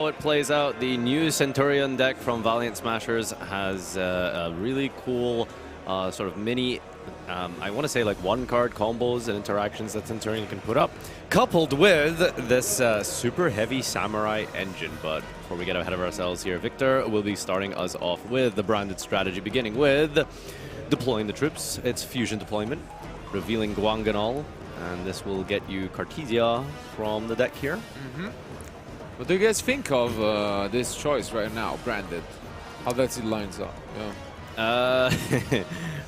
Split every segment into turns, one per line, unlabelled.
How it plays out, the new Centur-Ion deck from Valiant Smashers has a really cool sort of mini, I want to say like one-card combos and interactions that Centur-Ion can put up, coupled with this super heavy Samurai engine. But before we get ahead of ourselves here, Victor will be starting us off with the branded strategy, beginning with deploying the troops. It's fusion deployment, revealing Guanganol, and this will get you Cartesia from the deck here.
What do you guys think of this choice right now, branded? How that it lines up? Yeah.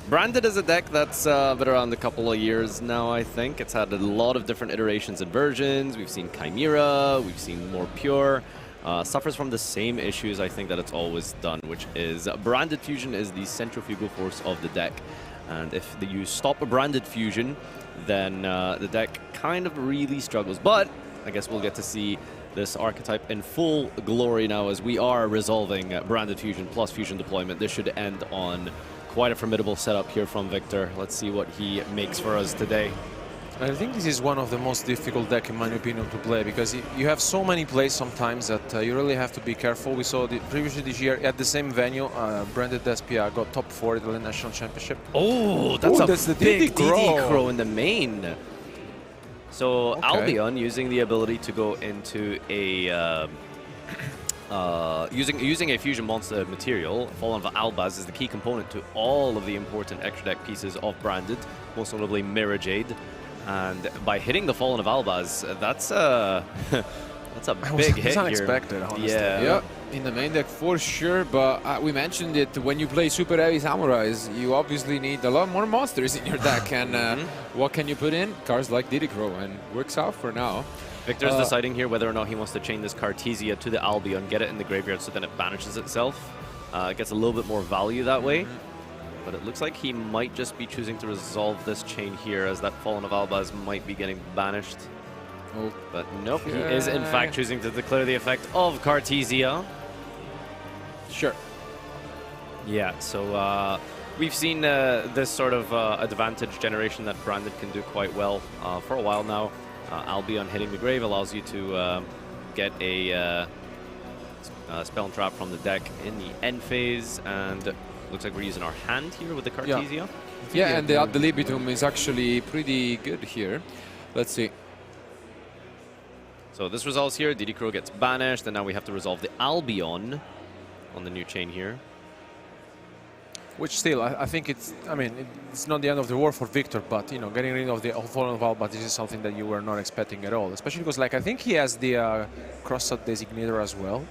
Branded is a deck that's been around a couple of years now, I think. It's had a lot of different iterations and versions. We've seen Chimera, we've seen more pure. Suffers from the same issues, I think, that it's always done, which is branded fusion is the centrifugal force of the deck. And if you stop a branded fusion, then the deck kind of really struggles. But I guess we'll get to see this archetype in full glory now as we are resolving branded fusion plus fusion deployment. This should end on quite a formidable setup here from Victor. Let's see what he makes for us today.
I think this is one of the most difficult deck, in my opinion, to play, because you have so many plays sometimes that you really have to be careful. We saw previously this year at the same venue, branded Despia got top 4 at the National Championship.
Oh, that's a big DD Crow in the main. So
okay.
Albion using the ability to go into a using a fusion monster material. Fallen of Albaz is the key component to all of the important extra deck pieces of branded, most notably Mirror Jade. And by hitting the Fallen of Albaz, that's a big hit here.
Unexpected, honestly.
Yeah, in the main deck for sure, but we mentioned it, when you play super heavy samurais, you obviously need a lot more monsters in your deck, and what can you put in? Cards like Diddy Crow, and works out for now.
Victor's deciding here whether or not he wants to chain this Cartesia to the Albion, get it in the graveyard so then it banishes itself. It gets a little bit more value that way. But it looks like he might just be choosing to resolve this chain here, as that Fallen of Albaz might be getting banished.
Oh.
But nope, he is in fact choosing to declare the effect of Cartesia.
Sure.
Yeah, so we've seen this sort of advantage generation that Branded can do quite well for a while now. Albion hitting the grave allows you to get a spell and trap from the deck in the end phase, and looks like we're using our hand here with the Cartesia.
Yeah, and the ad libitum is actually pretty good here. Let's see.
So this resolves here, Diddy Crow gets banished, and now we have to resolve the Albion on the new chain here.
Which still, I think it's not the end of the world for Victor, but, you know, getting rid of the Fallen of Albaz, this is something that you were not expecting at all. Especially because, like, I think he has the Crossout Designator as well.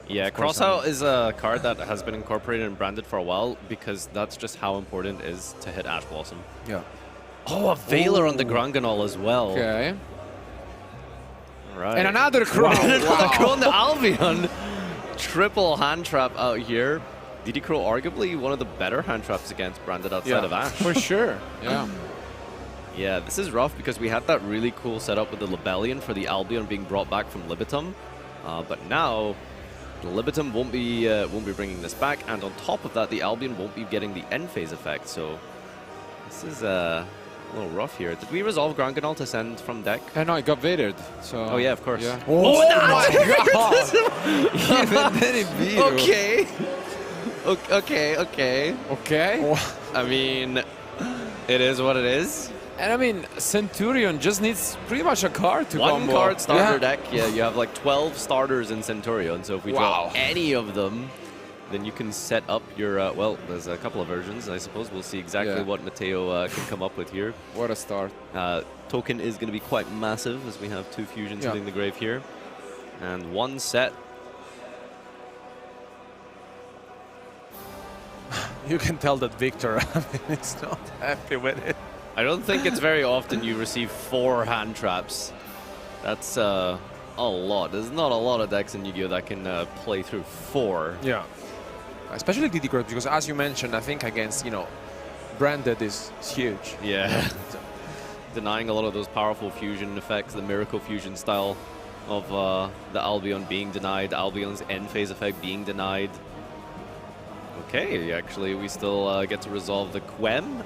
Yeah, Crossout is a card that has been incorporated and branded for a while, because that's just how important it is to hit Ash Blossom.
Yeah.
Oh, a Veiler on the Granganol as well.
Okay.
All right.
And another Crow.
Another Crow on the Albion. Triple hand trap out here. Diddy Crow arguably one of the better hand traps against branded outside of Ash.
For sure. Yeah.
Yeah, this is rough because we had that really cool setup with the Libellion for the Albion being brought back from Libitum. But now the Libitum won't be bringing this back, and on top of that, the Albion won't be getting the end phase effect. So this is a little rough here. Did we resolve Granganol to send from deck?
No, it got Vadered. So
oh yeah, of course.
Yeah.
Oh,
my God! Even then it beat him.
Okay. Okay.
Okay.
I mean, it is what it is.
And I mean, Centur-Ion just needs pretty much a card to
One
combo.
card starter deck. Yeah, you have like 12 starters in Centur-Ion. So if we draw any of them, then you can set up your, well, there's a couple of versions. I suppose we'll see exactly what Matteo can come up with here.
What a start.
Token is going to be quite massive, as we have 2 fusions hitting the grave here. And 1 set.
You can tell that Victor is not happy with it.
I don't think it's very often you receive 4 hand traps. That's a lot. There's not a lot of decks in Yu-Gi-Oh! That can play through 4.
Yeah. Especially Diddy Crow, because as you mentioned, I think against, you know, branded is huge.
Yeah. Denying a lot of those powerful fusion effects, the Miracle Fusion style of the Albion being denied, Albion's end phase effect being denied. Okay, actually, we still get to resolve the Quem.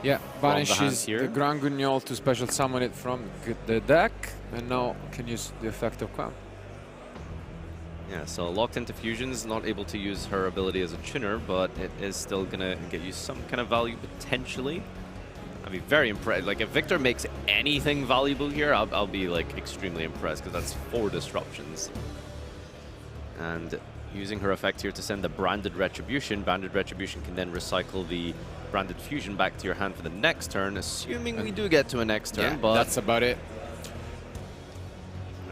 Yeah, banishes the Grangugnol to special summon it from the deck, and now can use the effect of Quam.
Yeah, so locked into fusions, not able to use her ability as a tuner, but it is still gonna get you some kind of value potentially. I'd be very impressed. Like, if Victor makes anything valuable here, I'll be like extremely impressed, because that's 4 disruptions. And using her effect here to send the Branded Retribution. Branded Retribution can then recycle the Branded Fusion back to your hand for the next turn, assuming we do get to a next turn.
Yeah,
but
that's about it.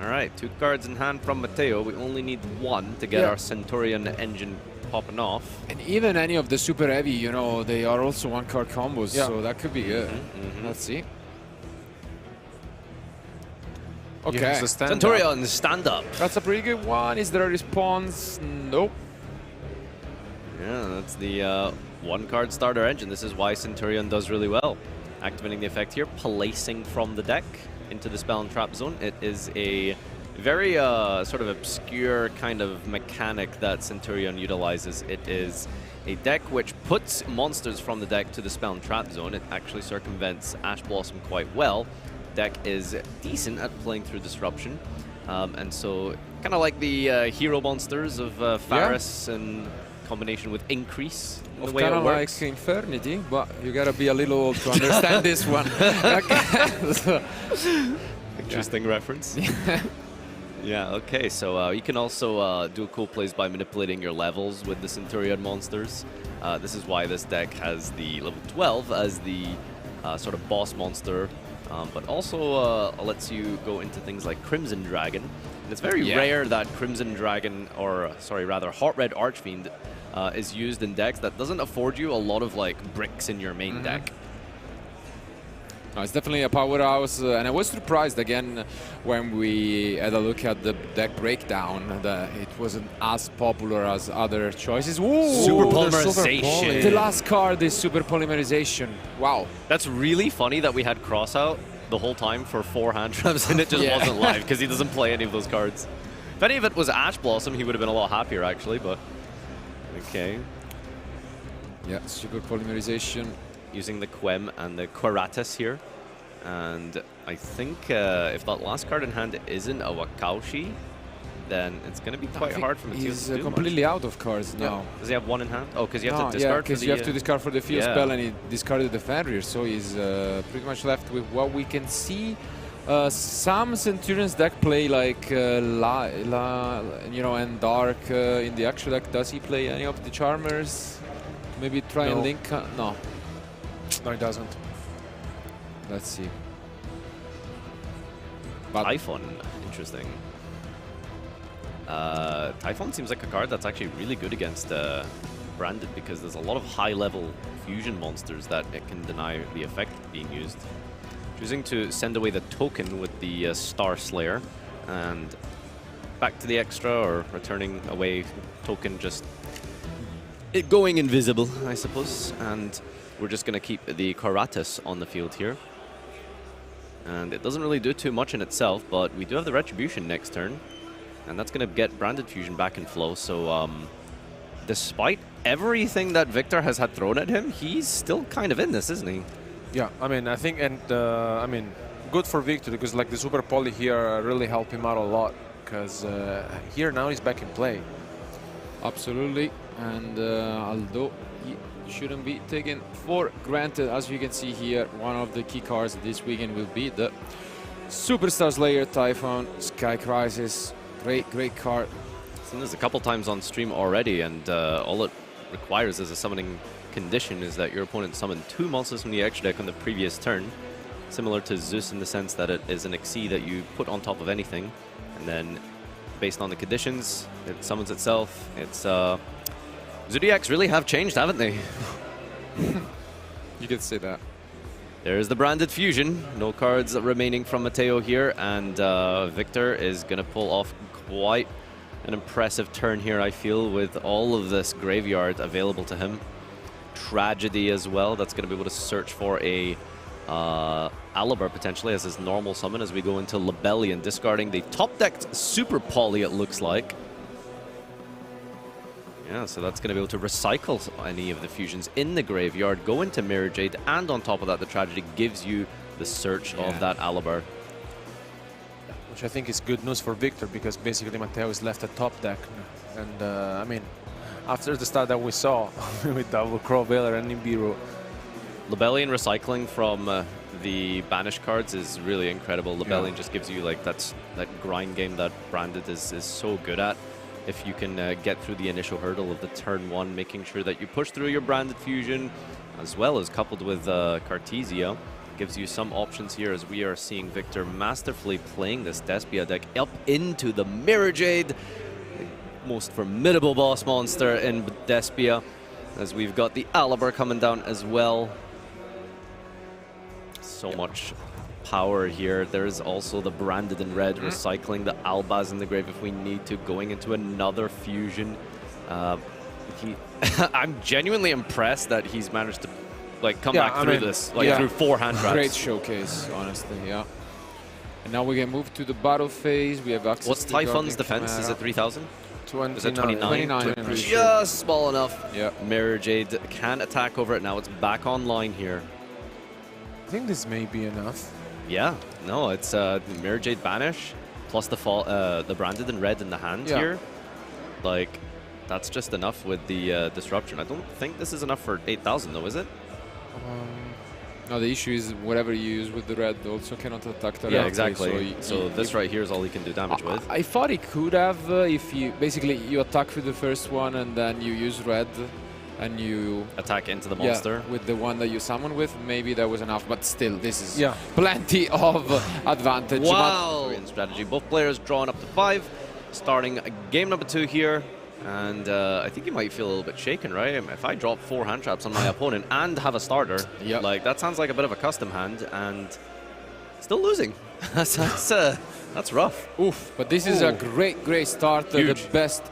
all right, 2 cards in hand from Matteo. We only need 1 to get our Centur-Ion engine popping off.
And even any of the super heavy, you know, they are also 1-card combos, so that could be good. Let's see. Okay,
Centur-Ion, stand up.
that's a pretty good one. Is there a response? Nope.
Yeah, that's the 1-card starter engine. This is why Centur-Ion does really well. Activating the effect here, placing from the deck into the spell and trap zone. It is a very sort of obscure kind of mechanic that Centur-Ion utilizes. It is a deck which puts monsters from the deck to the spell and trap zone. It actually circumvents Ash Blossom quite well. Deck is decent at playing through disruption, and so kind of like the hero monsters of Faris in combination with Increase. The way
Kind
it
of
works.
like Infernity, but you gotta be a little old to understand this one.
Interesting reference. Yeah, okay, so you can also do cool plays by manipulating your levels with the Centur-Ion monsters. This is why this deck has the level 12 as the sort of boss monster, but also lets you go into things like Crimson Dragon. And it's very rare that Crimson Dragon, or sorry, rather Hot Red Archfiend, is used in decks that doesn't afford you a lot of like bricks in your main deck.
No, it's definitely a powerhouse, and I was surprised again when we had a look at the deck breakdown that it wasn't as popular as other choices. Ooh,
Super
the
Polymerization.
The last card is Super Polymerization. Wow.
That's really funny that we had Cross out the whole time for 4 hand traps and it just wasn't live because he doesn't play any of those cards. If any of it was Ash Blossom, he would have been a lot happier actually, but okay.
Yeah, Super Polymerization.
Using the Quem and the Quaratus here. And I think if that last card in hand isn't a Wakaushi, then it's going to be quite hard for Matteo to do
completely
much.
out of cards now.
Does he have 1 in hand? Oh, because you have to discard for the...
you have to discard for the field spell, and he discarded the Fenrir, so he's pretty much left with what we can see. Some Centurion's deck play like you know, and Dark in the actual deck. Does he play any of the Charmers? Maybe try and link. No.
No, it doesn't.
Let's see.
Typhon, interesting. Typhon seems like a card that's actually really good against Branded because there's a lot of high-level fusion monsters that it can deny the effect being used. Choosing to send away the token with the Star Slayer and back to the extra, or returning away token, just it going invisible, I suppose. And we're just going to keep the Quaratus on the field here. And it doesn't really do too much in itself, but we do have the Retribution next turn. And that's going to get Branded Fusion back in flow. So despite everything that Victor has had thrown at him, he's still kind of in this, isn't he?
Yeah, I mean, I think, and I mean, good for Victor, because like the Super Poly here really helped him out a lot, because here now he's back in play.
Absolutely, and although he shouldn't be taken for granted, as you can see here, one of the key cards this weekend will be the Superstar Slayer Typhon Sky Crisis. Great card.
Seen this a couple times on stream already, and all it requires as a summoning condition is that your opponent summon 2 monsters from the extra deck on the previous turn, similar to Zeus in the sense that it is an Xyz that you put on top of anything, and then based on the conditions, it summons itself. It's Zodiacs really have changed, haven't they?
You could say that.
There's the Branded Fusion. No cards remaining from Matteo here, and Victor is going to pull off quite an impressive turn here, I feel, with all of this graveyard available to him. Tragedy as well. That's going to be able to search for a Alabar potentially as his normal summon as we go into Lebellion, discarding the top-decked Super Poly, it looks like. Yeah, so that's going to be able to recycle any of the fusions in the graveyard, go into Mirror Jade, and on top of that, the Tragedy gives you the search of that Alabar.
which I think is good news for Victor, because basically Matteo is left at top deck. And I mean, after the start that we saw with double Crow Veiler and Nibiru.
Lebellion recycling from the banished cards is really incredible. Lebellion just gives you like that grind game that Branded is so good at. If you can get through the initial hurdle of the turn 1, making sure that you push through your Branded Fusion, as well as coupled with Cartesia, gives you some options here, as we are seeing Victor masterfully playing this Despia deck up into the Mirror Jade, the most formidable boss monster in Despia, as we've got the Aliber coming down as well. So much power here. There's also the Branded in red, recycling the Albaz in the grave if we need to, going into another fusion. I'm genuinely impressed that he's managed to like come back through this, like through 4 hand traps.
Great showcase, honestly, yeah. And now we can move to the battle phase. We have access
What's
to
Typhon's defense? Is it 3,000? Is it 29? Just small enough.
Yeah.
Mirror Jade can attack over it now. It's back online here.
I think this may be enough.
Yeah, no, it's Mirror Jade banish plus the Branded in red in the hand here. Like, that's just enough with the disruption. I don't think this is enough for 8,000 though, is it?
No, the issue is whatever you use with the red also cannot attack directly.
Yeah, exactly. So this right here is all he can do damage with.
I thought he could have if you basically you attack with the first one and then you use red and you
attack into the monster
with the one that you summon with. Maybe that was enough, but still, this is plenty of advantage.
Wow! Strategy. Both players drawing up to 5, starting game number 2 here. And I think you might feel a little bit shaken, right? If I drop 4 hand traps on my opponent and have a starter, like that sounds like a bit of a custom hand, and still losing. That's rough.
Oof! But this is a great start. The best,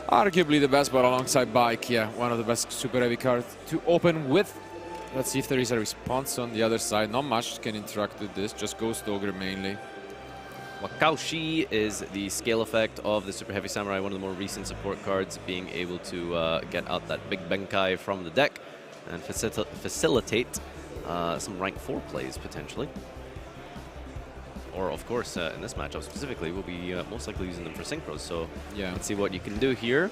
arguably the best, but alongside Bike, one of the best super heavy cards to open with. Let's see if there is a response on the other side. Not much can interact with this. Just Ghost Ogre mainly.
Wakaushi is the scale effect of the Super Heavy Samurai, one of the more recent support cards, being able to get out that big Benkai from the deck and facilitate some rank 4 plays, potentially. Or, of course, in this matchup specifically, we'll be most likely using them for synchros, so let's see what you can do here.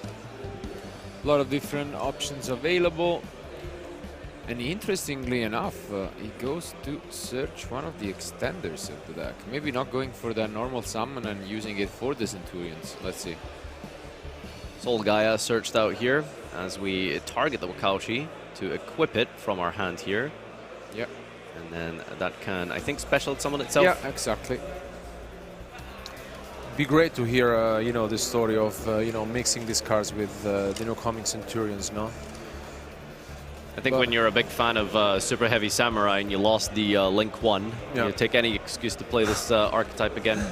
A lot of different options available. And interestingly enough, he goes to search one of the extenders of the deck. Maybe not going for that normal summon and using it for the Centurions. Let's see.
Soul Gaia searched out here as we target the Wakaushi to equip it from our hand here.
Yep.
And then that can, I think, special summon itself.
Yeah, exactly.
Be great to hear, you know, the story of, you know, mixing these cards with the new coming Centurions, no?
I think when you're a big fan of Super Heavy Samurai and you lost the Link 1, you take any excuse to play this archetype again.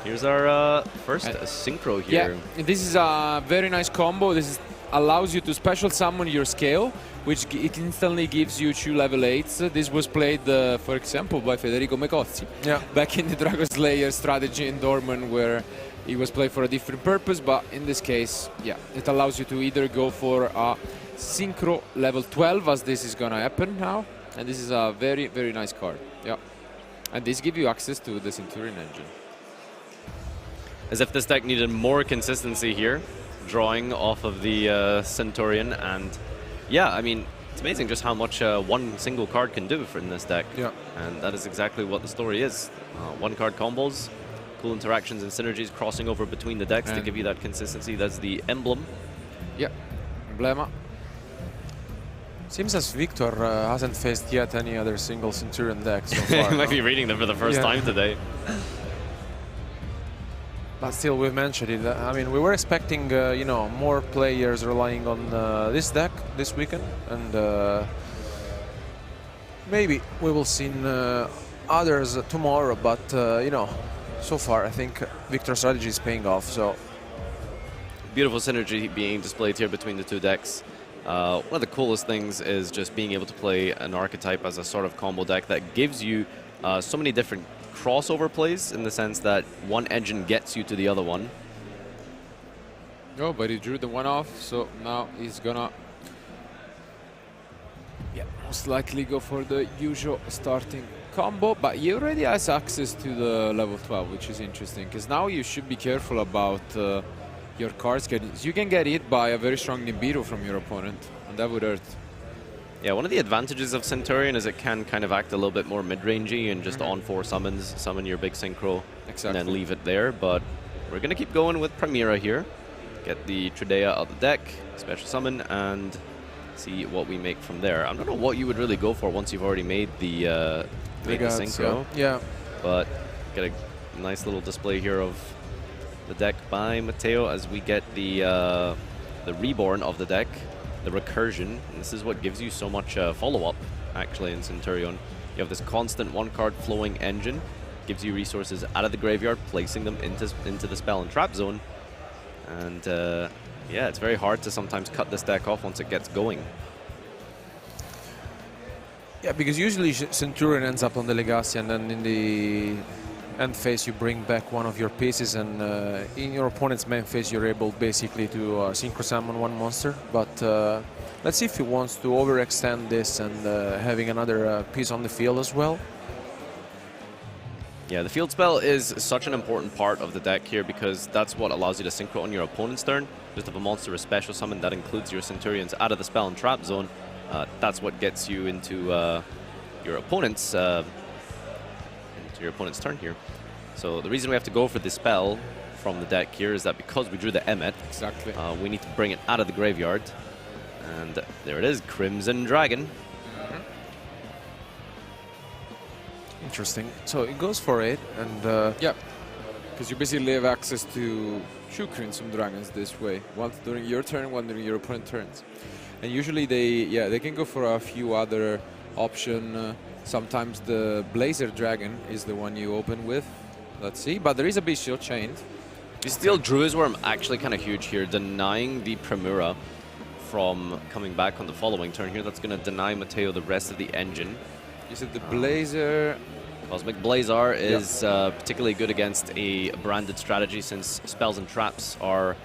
Here's our first synchro here.
Yeah, this is a very nice combo. This allows you to special summon your scale, which it instantly gives you 2 level 8s. This was played, for example, by Federico Mecozzi back in the Dragon Slayer strategy in Dorman, where it was played for a different purpose, but in this case, it allows you to either go for a Synchro level 12, as this is gonna happen now, and this is a very, very nice card. And this gives you access to the Centurion engine.
As if this deck needed more consistency here, drawing off of the Centurion, and I mean, it's amazing just how much one single card can do in this deck. And that is exactly what the story is. One card combos, cool interactions and synergies crossing over between the decks to give you that consistency. That's the emblem.
Emblema.
Seems as Victor hasn't faced yet any other single Centurion deck so far.
He might be reading them for the first time today.
But still, we mentioned it. I mean, we were expecting, you know, more players relying on this deck this weekend, and maybe we will see others tomorrow. But you know, so far, I think Victor's strategy is paying off. So
beautiful synergy being displayed here between the two decks. One of the coolest things is just being able to play an archetype as a sort of combo deck that gives you so many different crossover plays, in the sense that one engine gets you to the other one.
But he drew the one off, so now he's gonna most likely go for the usual starting combo, but he already has access to the level 12, which is interesting, because now you should be careful about your cards getting... You can get hit by a very strong Nibiru from your opponent, and that would hurt.
Yeah, one of the advantages of Centur-Ion is it can kind of act a little bit more mid-rangey and just on 4 summons, summon your big synchro, and then leave it there. But we're going to keep going with Primera here. Get the Tridea out of the deck, special summon, and see what we make from there. I don't know what you would really go for once you've already made the synchro.
Yeah.
But get a nice little display here of the deck by Matteo as we get the reborn of the deck. The recursion, and this is what gives you so much follow-up, actually, in Centur-Ion. You have this constant one-card flowing engine, gives you resources out of the graveyard, placing them into the spell and trap zone. And yeah, it's very hard to sometimes cut this deck off once it gets going.
Yeah, because usually Centurion ends up on the Legacy, and then in the end phase you bring back one of your pieces, and in your opponent's main phase you're able basically to synchro summon one monster. But let's see if he wants to overextend this and having another piece on the field as well.
Yeah, the field spell is such an important part of the deck here because that's what allows you to synchro on your opponent's turn. Just if a monster is special summon, that includes your Centurions out of the spell and trap zone. That's what gets you into your opponent's turn here. So the reason we have to go for the spell from the deck here is that because we drew the Emmet, we need to bring it out of the graveyard. And there it is, Crimson Dragon.
Interesting. So it goes for it, and
yeah, because you basically have access to 2 Crimson Dragons this way, one during your turn, one during your opponent's turns. And usually they can go for a few other options. Sometimes the Blazer Dragon is the one you open with. Let's see, but there is a Bestial Chained.
Bestial Druid's Worm actually kind of huge here, denying the Primera from coming back on the following turn here. That's going to deny Matteo the rest of the engine.
You said the Blazer...
Cosmic Blazar is particularly good against a branded strategy since spells and traps are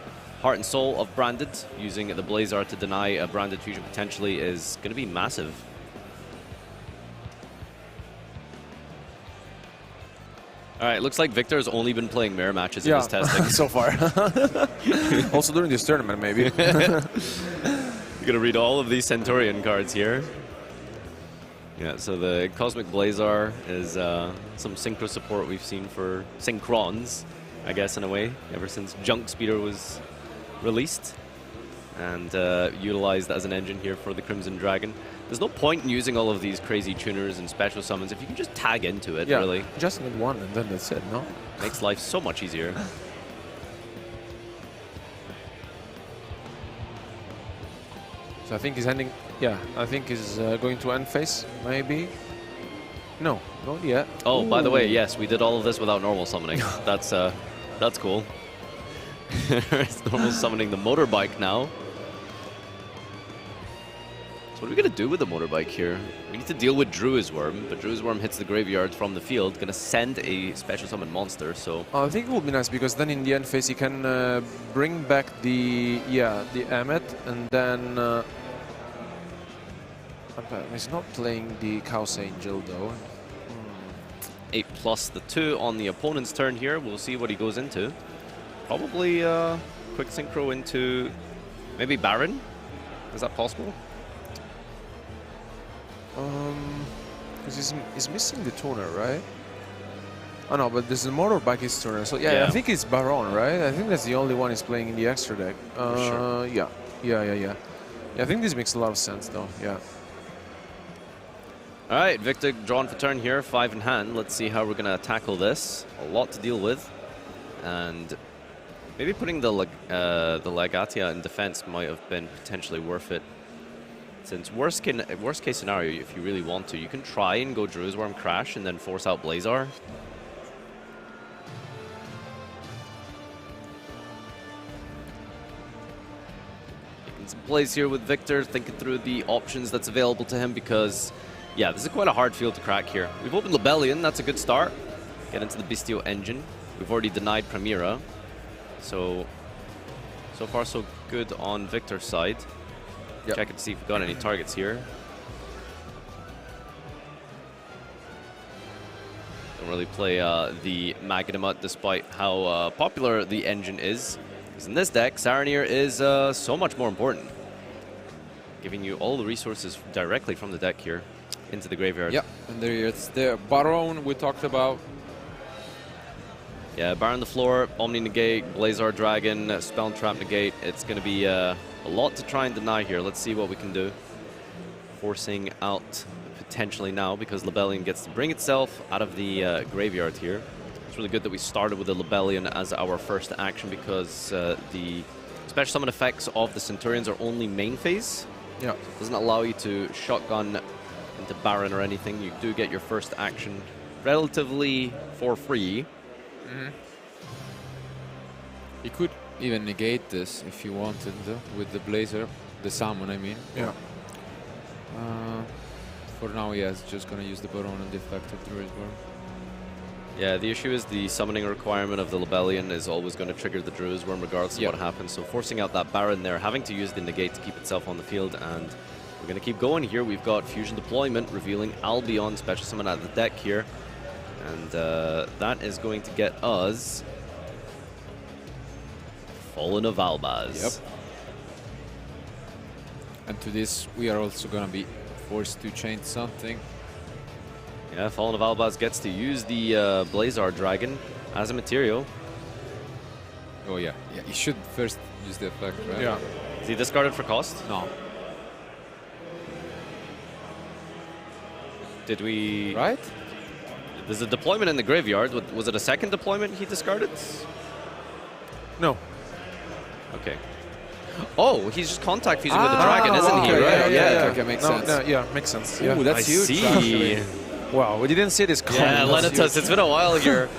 heart and soul of branded. Using the Blazar to deny a branded fusion potentially is going to be massive. All right, looks like Victor has only been playing mirror matches in his testing.
so far. Also during this tournament, maybe.
You're going to read all of these Centurion cards here. Yeah, so the Cosmic Blazar is some synchro support we've seen for Synchrons, I guess, in a way, ever since Junk Speeder was released and utilized as an engine here for the Crimson Dragon. There's no point in using all of these crazy tuners and special summons if you can just tag into it, really.
Just need one and then that's it, no?
Makes life so much easier.
So I think he's ending... Yeah, I think he's going to end phase, maybe. No, not yet.
Oh, by the way, yes, we did all of this without normal summoning. That's cool. It's normal summoning the motorbike now. So what are we going to do with the motorbike here? We need to deal with Druid's Worm, but Druid's Worm hits the graveyard from the field, going to send a special summon monster, so...
I think it would be nice, because then in the end phase he can bring back the Emmet, and then... he's not playing the Chaos Angel, though.
8 plus the 2 on the opponent's turn here. We'll see what he goes into. Probably quick synchro into maybe Baron. Is that possible?
Because he's missing the tuner, right? Oh no, but there's the motorbike is tuner. So yeah, I think it's Baron, right? I think that's the only one he's playing in the extra deck.
Sure.
Yeah, I think this makes a lot of sense, though. Yeah.
All right, Victor drawn for turn here, 5 in hand. Let's see how we're going to tackle this. A lot to deal with. And maybe putting the Legatia in defense might have been potentially worth it. Since worst case scenario, if you really want to, you can try and go Druid's Worm Crash and then force out Blazar. Making some plays here with Victor, thinking through the options that's available to him because... Yeah, this is quite a hard field to crack here. We've opened Lebellion, that's a good start. Get into the Bestial Engine. We've already denied Primera. So far so good on Victor's side. Check to see if we've got any targets here. really play the Magnamut despite how popular the engine is. Because in this deck, Saronir is so much more important. Giving you all the resources directly from the deck here into the graveyard.
Yep, and there it's the Baron we talked about.
Yeah, Baron the floor, Omni Negate, Blazar Dragon, Spell Trap Negate. It's going to be a lot to try and deny here. Let's see what we can do. Forcing out potentially now because Lebellion gets to bring itself out of the graveyard here. It's really good that we started with the Lebellion as our first action because the special summon effects of the Centurions are only main phase.
Yeah.
It doesn't allow you to shotgun into Baron or anything. You do get your first action relatively for free.
You could even negate this if you wanted with the Blazer, the summon, I mean.
Yeah.
For now, yeah, it's just gonna use the Baron and the effect of Druid's Worm.
Yeah, the issue is the summoning requirement of the Lebellion is always going to trigger the Druid's Worm regardless of what happens. So forcing out that Baron there, having to use the negate to keep itself on the field, and we're going to keep going here. We've got Fusion Deployment revealing Albion, special summon out of the deck here. And that is going to get us Fallen of Albaz.
Yep. And to this, we are also going to be forced to change something.
Yeah, Fallen of Albaz gets to use the Blazar Dragon as a material.
Oh yeah, yeah. You should first use the effect, right?
Yeah.
Is he discarded for cost?
No.
Did we...
Right?
There's a deployment in the graveyard. Was it a second deployment he discarded?
No.
Okay. Oh, he's just contact fusing with the dragon, isn't he?
Okay,
Right?
yeah. Okay, makes sense.
No, yeah, makes sense.
Ooh, that's
I
huge.
see.
Actually.
Wow, we didn't see this coming.
Yeah,
That's
Lenatus, it's been a while here.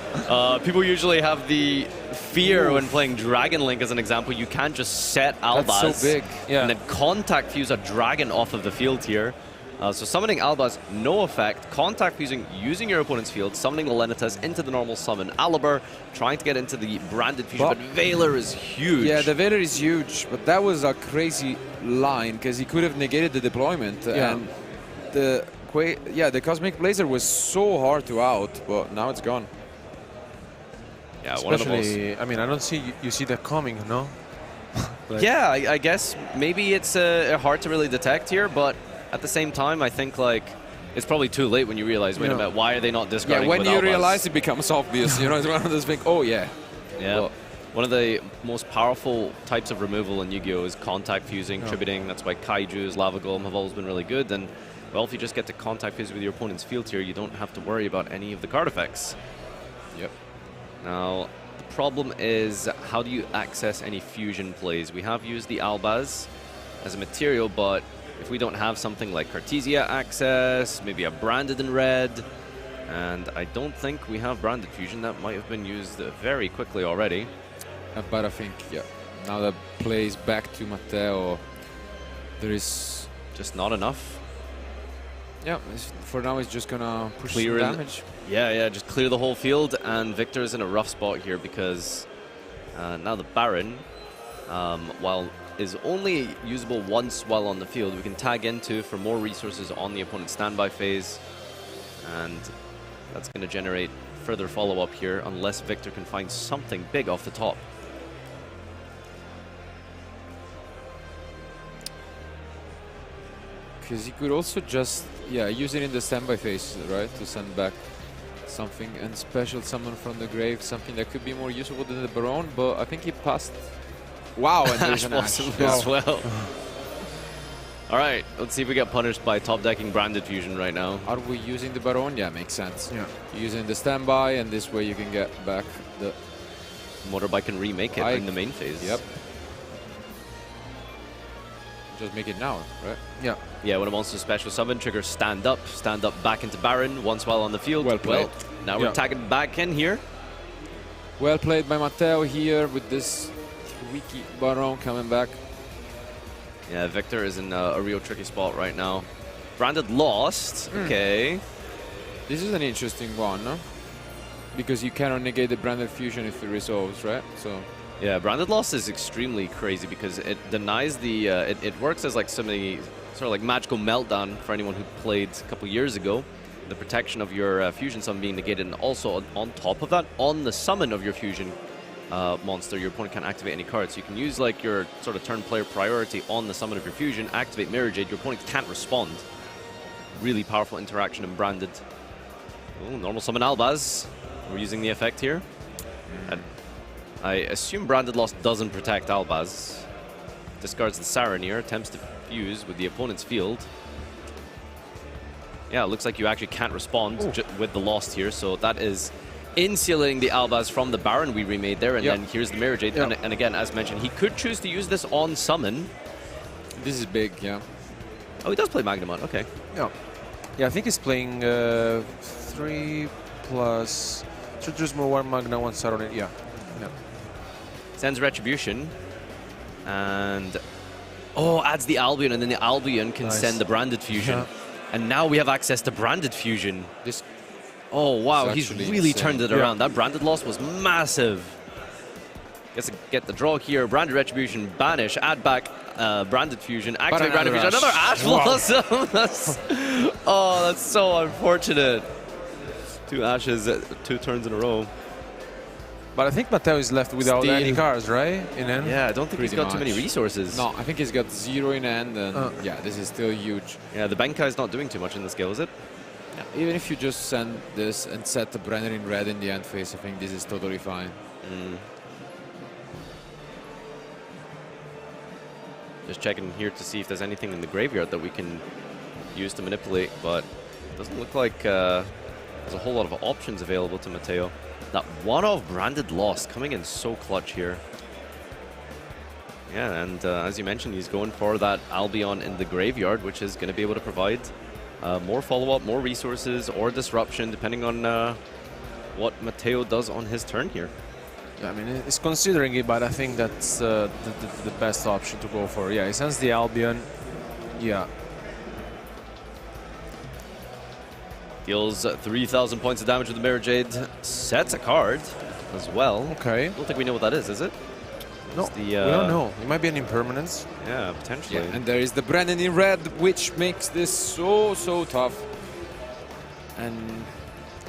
People usually have the fear when playing Dragon Link as an example. You can't just set Albaz
That's so big.
Yeah.
and then contact fuse a dragon off of the field here. So summoning Albaz, no effect. Contact fusing using your opponent's field, summoning the Lenatus into the normal summon. Aliber trying to get into the branded fusion, but Valor is huge.
Yeah, the Valor is huge, but that was a crazy line because he could have negated the deployment.
Yeah.
And the Cosmic Blazer was so hard to out, but now it's gone.
Yeah, one of the most...
Especially, I mean, I don't see you see that coming, no? Like,
Yeah, I guess maybe it's hard to really detect here, but at the same time, I think like it's probably too late when you realize, wait a minute, why are they not discarding?
Yeah, when
with
you
Albaz?
realize it becomes obvious, you know, it's one of those things, oh yeah.
Yeah.
Well,
one of the most powerful types of removal in Yu-Gi-Oh! Is contact fusing, tributing. That's why Kaijus, Lava Golem have always been really good. And, well, if you just get to contact fuse with your opponent's field here, you don't have to worry about any of the card effects.
Yep.
Now, the problem is, how do you access any fusion plays? We have used the Albaz as a material, but if we don't have something like Cartesia access, maybe a Branded in red, and I don't think we have Branded Fusion. That might have been used very quickly already.
But I think, yeah, now that plays back to Matteo, there is...
Just not enough.
Yeah, for now it's just gonna push some
Clear
damage.
Yeah, just clear the whole field, and Victor's in a rough spot here because now the Baron, while is only usable once while on the field, we can tag into for more resources on the opponent's standby phase, and that's going to generate further follow-up here unless Victor can find something big off the top.
Because you could also just, use it in the standby phase, right, to send back something and special summon from the grave, something that could be more useful than the Baron, but I think he passed. Wow, and there's an Ash.
as well. All right, let's see if we get punished by top decking Branded Fusion right now.
Are we using the Baron? Yeah, makes sense.
Yeah.
You're using the standby, and this way you can get back the...
Motorbike can remake it in the main phase.
Yep. Just make it now, right?
Yeah.
Yeah, when it wants to special summon, trigger stand up back into Baron once while on the field.
Well played.
Well, now we're tagging back in here.
Well played by Matteo here with this tweaky Baron coming back.
Yeah, Victor is in a real tricky spot right now. Branded lost. Okay.
This is an interesting one, no? Because you cannot negate the Branded Fusion if it resolves, right? So.
Yeah, Branded loss is extremely crazy because it denies the... it works as like sort of like magical meltdown for anyone who played a couple years ago. the protection of your fusion summon being negated, and also on top of that, on the summon of your fusion monster, your opponent can't activate any cards. So you can use like your sort of turn player priority on the summon of your fusion, activate Mirror Jade, your opponent can't respond. Really powerful interaction in Branded. Ooh, normal summon Albaz. We're using the effect here. And I assume Branded Lost doesn't protect Albaz. Discards the Saronir, attempts to fuse with the opponent's field. Yeah, it looks like you actually can't respond with the Lost here, so that is insulating the Albaz from the Baron we remade there, and then here's the Mirror Jade. And again, as mentioned, he could choose to use this on summon.
This is big, yeah.
Oh, he does play Magnamon, okay.
Yeah, I think he's playing 3 plus... There's more 1 Magna, 1 Saronir, yeah.
Sends Retribution, and... Oh, adds the Albion, and then the Albion can send the Branded Fusion. And now we have access to Branded Fusion. Oh, wow, he's really turned it around. That Branded loss was massive. Gets to get the draw here. Branded Retribution, banish, add back Branded Fusion, activate Branded Fusion. Another Ash Blossom! That's so unfortunate. 2 Ashes, 2 turns in a row.
But I think Matteo is left without any cards, right? In end?
Yeah, I don't think he's got too many resources.
No, I think he's got 0 in hand, and yeah, this is still huge.
Yeah, the Benkai is not doing too much in this scale, is it?
Yeah, even if you just send this and set the Brenner in red in the end phase, I think this is totally fine.
Just checking here to see if there's anything in the graveyard that we can use to manipulate, but it doesn't look like there's a whole lot of options available to Matteo. That one-off Branded Lost coming in so clutch here. Yeah, and as you mentioned, he's going for that Albion in the graveyard, which is going to be able to provide more follow-up, more resources, or disruption, depending on what Matteo does on his turn here.
Yeah, I mean, he's considering it, but I think that's the best option to go for. Yeah, he sends the Albion. Yeah.
Deals 3,000 points of damage with the Mirror Jade. Sets a card as well.
Okay.
I don't think we know what that is it?
No, we don't know. It might be an impermanence.
Yeah, potentially.
Yeah, and there is the Brennan in red, which makes this so tough. And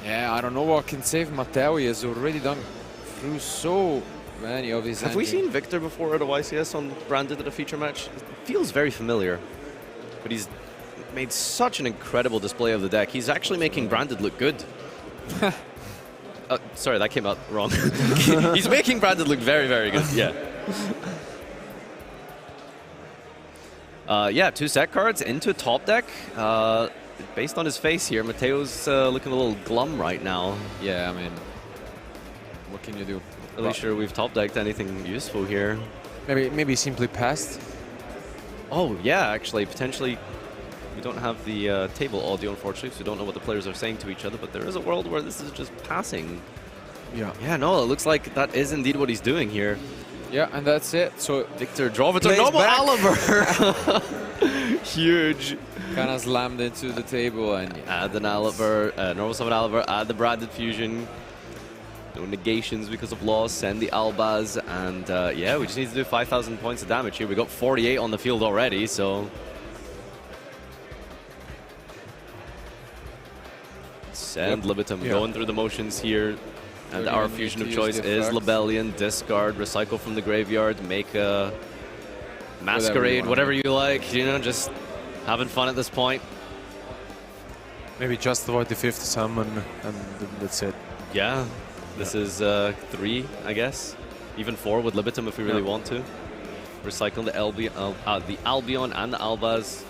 yeah, I don't know what can save Matteo. He has already done through so many of his
Have we seen Victor before at a YCS on Branded at a feature match? It feels very familiar. But he's made such an incredible display of the deck. He's actually making Branded look good. Sorry, that came out wrong. He's making Branded look very good. Yeah. Yeah, 2 set cards into top deck. Based on his face here, Matteo's looking a little glum right now.
Yeah, I mean, what can you do?
Not really sure we've top decked anything useful here.
Maybe simply passed.
Oh yeah, actually, potentially. We don't have the table audio, unfortunately, so we don't know what the players are saying to each other, but there is a world where this is just passing. Yeah, no, it looks like that is indeed what he's doing here.
Yeah, and that's it. So
Victor draw it to normal Oliver. Huge.
Kind of slammed into the table and
add an Oliver, normal summon Oliver, add the Branded Fusion. No negations because of loss, send the Albaz, and yeah, we just need to do 5,000 points of damage here. We got 48 on the field already, so... Send Libitum, going through the motions here. And our fusion of choice is Libellion, discard, recycle from the graveyard, make a Masquerade, whatever you like, you know, just having fun at this point.
Maybe just avoid the 5th summon, and that's it.
Yeah, this is 3, I guess. Even 4 with Libitum if we really want to. Recycle the Albion and the Albaz.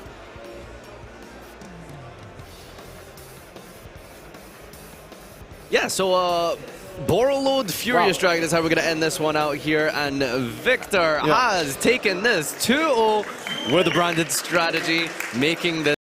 Yeah, so Borrowload Furious Dragon is how we're going to end this one out here. And Victor has taken this 2-0 with a Branded strategy, making this